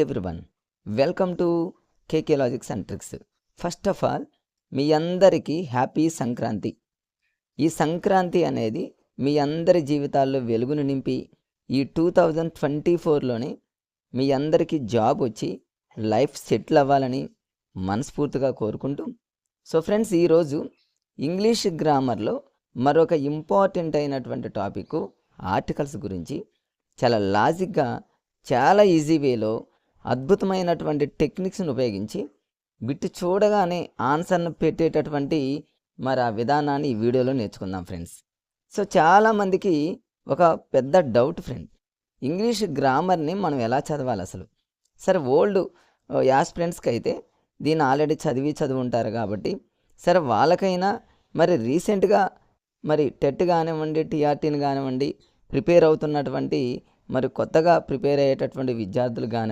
Everyone, welcome to KK logics and tricks. First of all, మీ అందరికీ happy Sankranti. ఈ సంక్రాంతి అనేది మీ అందరి జీవితాల్లో వెలుగును నింపి ఈ 2024లోనే మీ అందరికీ జాబ్ వచ్చి లైఫ్ సెటిల్ అవ్వాలని మనస్ఫూర్తిగా కోరుకుంటూ, సో ఫ్రెండ్స్, ఈరోజు ఇంగ్లీష్ గ్రామర్లో మరొక ఇంపార్టెంట్ అయినటువంటి టాపిక్ ఆర్టికల్స్ గురించి చాలా లాజిక్గా, చాలా ఈజీ వేలో అద్భుతమైనటువంటి టెక్నిక్స్ని ఉపయోగించి బిట్టు చూడగానే ఆన్సర్ను పెట్టేటటువంటి మరి ఆ విధానాన్ని ఈ వీడియోలో నేర్చుకుందాం ఫ్రెండ్స్. సో చాలామందికి ఒక పెద్ద డౌట్ ఫ్రెండ్, ఇంగ్లీష్ గ్రామర్ని మనం ఎలా చదవాలి అసలు? సరే, ఓల్డ్ యాస్పిరెంట్స్కి అయితే దీన్ని ఆల్రెడీ చదివి ఉంటారు కాబట్టి సరే, వాళ్ళకైనా మరి రీసెంట్గా మరి టెట్ కానివ్వండి, టీఆర్టీని కానివ్వండి ప్రిపేర్ అవుతున్నటువంటి మరి కొత్తగా ప్రిపేర్ అయ్యేటటువంటి విద్యార్థులు కానివ్వండి